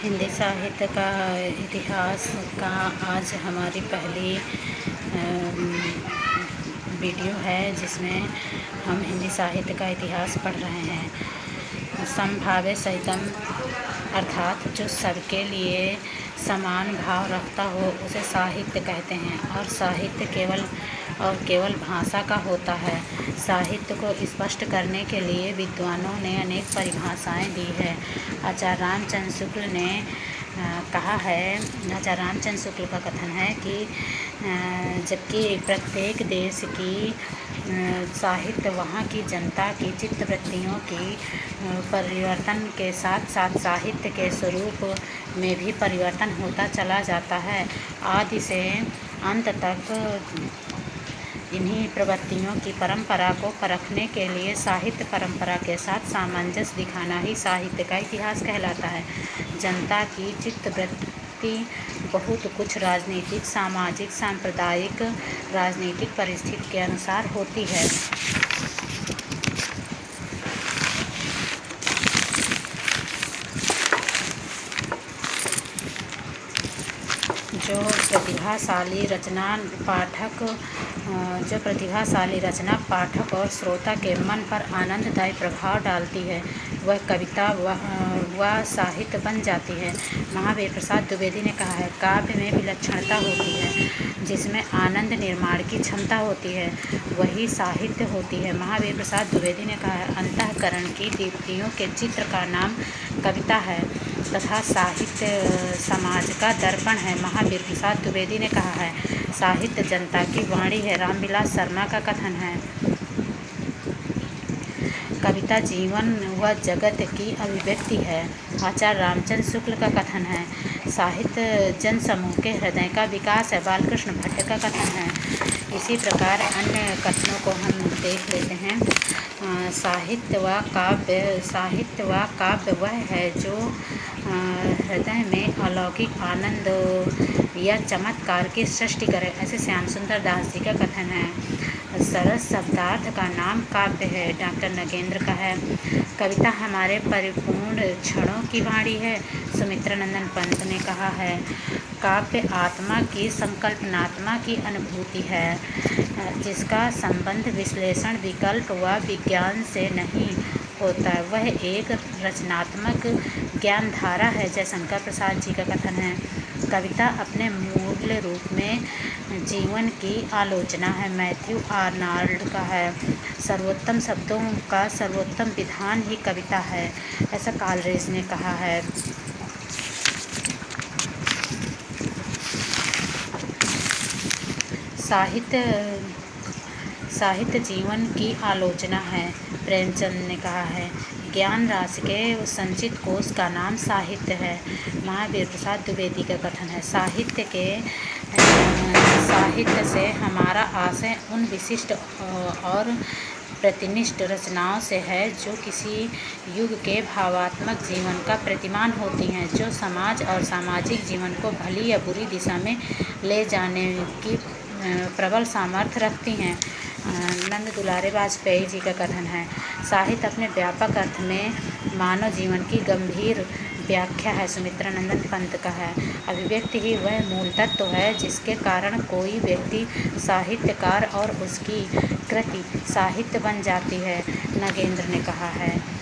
हिंदी साहित्य का इतिहास का आज हमारी पहली वीडियो है जिसमें हम हिंदी साहित्य का इतिहास पढ़ रहे हैं। समभावे सहितम अर्थात जो सबके लिए समान भाव रखता हो उसे साहित्य कहते हैं और साहित्य केवल भाषा का होता है। साहित्य को स्पष्ट करने के लिए विद्वानों ने अनेक परिभाषाएं दी है। आचार्य रामचंद्र शुक्ल ने कहा है, आचार्य रामचंद्र शुक्ल का कथन है कि जबकि प्रत्येक देश की साहित्य वहाँ की जनता की चित्तवृत्तियों की परिवर्तन के साथ साथ साहित्य के स्वरूप में भी परिवर्तन होता चला जाता है। आदि से अंत तक इन्हीं प्रवृत्तियों की परंपरा को परखने के लिए साहित्य परंपरा के साथ सामंजस्य दिखाना ही साहित्य का इतिहास कहलाता है। जनता की चित्तवृत्ति बहुत कुछ राजनीतिक, सामाजिक, सांप्रदायिक, राजनीतिक परिस्थिति के अनुसार होती है। जो प्रतिभाशाली रचना पाठक और श्रोता के मन पर आनंददायी प्रभाव डालती है वह कविता व साहित्य बन जाती है। महावीर प्रसाद द्विवेदी ने कहा है, काव्य में विलक्षणता होती है जिसमें आनंद निर्माण की क्षमता होती है वही साहित्य होती है। महावीर प्रसाद द्विवेदी ने कहा है, अंतःकरण की दीप्तियों के चित्र का नाम कविता है तथा साहित्य समाज का दर्पण है। महावीर प्रसाद द्विवेदी ने कहा है, साहित्य जनता की वाणी है। रामविलास शर्मा का कथन है, कविता जीवन व जगत की अभिव्यक्ति है। आचार्य रामचंद्र शुक्ल का कथन है, साहित्य जन समूह के हृदय का विकास है। बालकृष्ण भट्ट का कथन है। इसी प्रकार अन्य कथनों को हम देख लेते हैं। साहित्य व काव्य वह है जो हृदय में अलौकिक आनंद या चमत्कार की सृष्टि करे, ऐसे श्याम सुंदर दास जी का कथन है। सरस शब्दार्थ का नाम काव्य है, डॉक्टर नगेंद्र का है। कविता हमारे परिपूर्ण क्षणों की वाणी है, सुमित्रानंदन पंत ने कहा है। काव्य आत्मा की संकल्पनात्मा की अनुभूति है जिसका संबंध विश्लेषण, विकल्प व विज्ञान से नहीं होता। वह एक रचनात्मक ज्ञान धारा है, जयशंकर प्रसाद जी का कथन है। कविता अपने मूल रूप में जीवन की आलोचना है, मैथ्यू आर्नाल्ड का है। सर्वोत्तम शब्दों का सर्वोत्तम विधान ही कविता है, ऐसा कालरेज ने कहा है। साहित्य जीवन की आलोचना है, प्रेमचंद ने कहा है। ज्ञान राशि के संचित कोश का नाम साहित्य है, महावीर प्रसाद द्विवेदी का कथन है। साहित्य से हमारा आशय उन विशिष्ट और प्रतिनिष्ठ रचनाओं से है जो किसी युग के भावात्मक जीवन का प्रतिमान होती हैं, जो समाज और सामाजिक जीवन को भली या बुरी दिशा में ले जाने की प्रबल सामर्थ्य रखती हैं। नंद दुलारे वाजपेयी जी का कथन है, साहित्य अपने व्यापक अर्थ में मानव जीवन की गंभीर व्याख्या है, सुमित्रानंदन पंत का है। अभिव्यक्ति ही वह मूल तत्व है जिसके कारण कोई व्यक्ति साहित्यकार और उसकी कृति साहित्य बन जाती है, नगेंद्र ने कहा है।